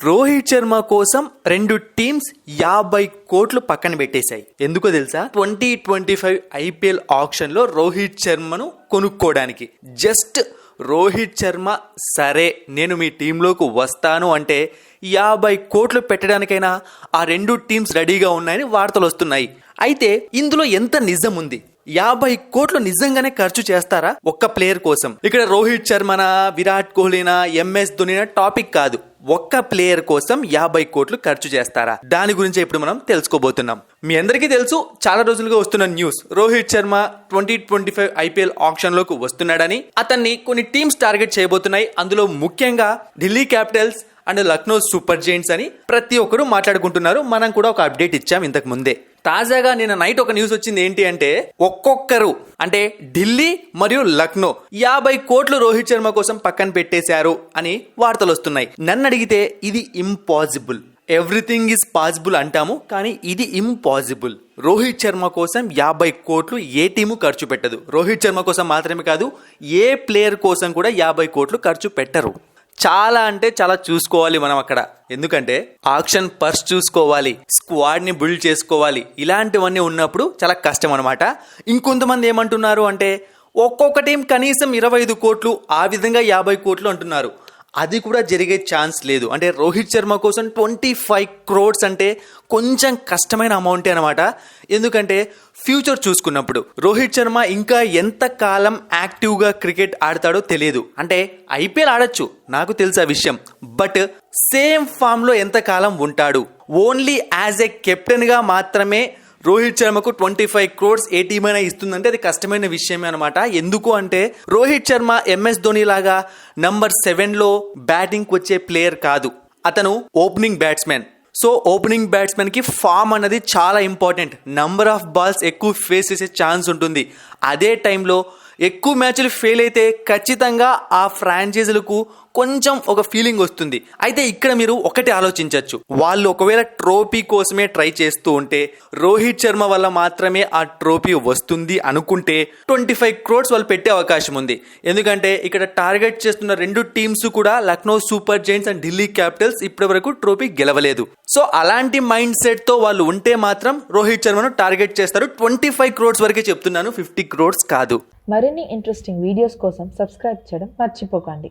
రోహిత్ శర్మ కోసం 2 టీమ్స్ 50 కోట్లు పక్కన పెట్టేశాయి. ఎందుకో తెలుసా? 2025 ఐపీఎల్ ఆక్షన్ లో రోహిత్ శర్మను కొనుక్కోవడానికి. జస్ట్ రోహిత్ శర్మ సరే నేను మీ టీంలోకి వస్తాను అంటే 50 కోట్లు పెట్టడానికైనా ఆ 2 టీమ్స్ రెడీగా ఉన్నాయని వార్తలు వస్తున్నాయి. అయితే ఇందులో ఎంత నిజం ఉంది? 50 కోట్లు నిజంగానే ఖర్చు చేస్తారా ఒక్క ప్లేయర్ కోసం? ఇక్కడ రోహిత్ శర్మనా, విరాట్ కోహ్లీనా, ఎంఎస్ ధోనినా టాపిక్ కాదు. ఒక్క ప్లేయర్ కోసం 50 కోట్లు ఖర్చు చేస్తారా? దాని గురించి ఇప్పుడు మనం తెలుసుకోబోతున్నాం. మీ అందరికీ తెలుసు, చాలా రోజులుగా వస్తున్న news Rohit Sharma 2025 IPL auction లోకి వస్తున్నాడని. అతన్ని కొన్ని టీమ్స్ టార్గెట్ చేయబోతున్నాయి. అందులో ముఖ్యంగా Delhi Capitals and Lucknow Super Giants అని ప్రతి ఒక్కరు మాట్లాడుకుంటున్నారు. మనం కూడా ఒక అప్డేట్ ఇచ్చాం ఇంతకు ముందే. తాజాగా నిన్న నైట్ ఒక న్యూస్ వచ్చింది. ఏంటి అంటే ఒక్కొక్కరు అంటే ఢిల్లీ మరియు లక్నో 50 కోట్లు రోహిత్ శర్మ కోసం పక్కన పెట్టేశారు అని వార్తలు వస్తున్నాయి. నన్ను అడిగితే ఇది ఇంపాసిబుల్. ఎవ్రీథింగ్ ఈజ్ పాసిబుల్ అంటాము, కానీ ఇది ఇంపాసిబుల్. రోహిత్ శర్మ కోసం 50 కోట్లు ఏ టీము ఖర్చు పెట్టదు. రోహిత్ శర్మ కోసం మాత్రమే కాదు, ఏ ప్లేయర్ కోసం కూడా 50 కోట్లు ఖర్చు పెట్టరు. చాలా అంటే చాలా చూసుకోవాలి మనం అక్కడ. ఎందుకంటే ఆక్షన్ పర్స్ చూసుకోవాలి, స్క్వాడ్ ని బిల్డ్ చేసుకోవాలి. ఇలాంటివన్నీ ఉన్నప్పుడు చాలా కష్టం అనమాట. ఇంకొంతమంది ఏమంటున్నారు అంటే ఒక్కొక్క టీం కనీసం 25 కోట్లు, ఆ విధంగా 50 కోట్లు అంటున్నారు. అది కూడా జరిగే ఛాన్స్ లేదు. అంటే రోహిత్ శర్మ కోసం 25 crores అంటే కొంచెం కష్టమైన అమౌంటే అనమాట. ఎందుకంటే ఫ్యూచర్ చూసుకున్నప్పుడు రోహిత్ శర్మ ఇంకా ఎంత కాలం యాక్టివ్గా క్రికెట్ ఆడతాడో తెలియదు. అంటే ఐపీఎల్ ఆడొచ్చు, నాకు తెలుసు ఆ విషయం. బట్ సేమ్ ఫామ్లో ఎంత కాలం ఉంటాడు? ఓన్లీ యాజ్ ఏ కెప్టెన్గా మాత్రమే రోహిత్ శర్మకు 25 crores ఏ టీం అయినా ఇస్తుందంటే అది కష్టమైన విషయమే అనమాట. ఎందుకు అంటే రోహిత్ శర్మ ఎంఎస్ ధోని లాగా నంబర్ 7లో బ్యాటింగ్ వచ్చే ప్లేయర్ కాదు. అతను opening batsmen. So opening batsmen కి ఫామ్ అన్నది చాలా ఇంపార్టెంట్. నంబర్ ఆఫ్ బాల్స్ ఎక్కువ ఫేస్ చేసే ఛాన్స్ ఉంటుంది. అదే టైంలో ఎక్కువ మ్యాచ్లు ఫెయిల్ అయితే ఖచ్చితంగా ఆ ఫ్రాంచైజీలకు కొంచెం ఒక ఫీలింగ్ వస్తుంది. అయితే ఇక్కడ మీరు ఒకటి ఆలోచించవచ్చు, వాళ్ళు ఒకవేళ ట్రోఫీ కోసమే ట్రై చేస్తూ ఉంటే రోహిత్ శర్మ వల్ల మాత్రమే ఆ ట్రోఫీ వస్తుంది అనుకుంటే 25 crores వాళ్ళు పెట్టే అవకాశం ఉంది. ఎందుకంటే ఇక్కడ టార్గెట్ చేస్తున్న 2 టీమ్స్ కూడా Lucknow Super Giants and Delhi Capitals ఇప్పటి వరకు ట్రోఫీ గెలవలేదు. సో అలాంటి మైండ్ సెట్ తో వాళ్ళు ఉంటే మాత్రం రోహిత్ శర్మను టార్గెట్ చేస్తారు. 25 crores వరకే చెప్తున్నాను, 50 crores కాదు. మరిన్ని ఇంట్రెస్టింగ్ వీడియోస్ కోసం సబ్స్క్రైబ్ చేయడం మర్చిపోకండి.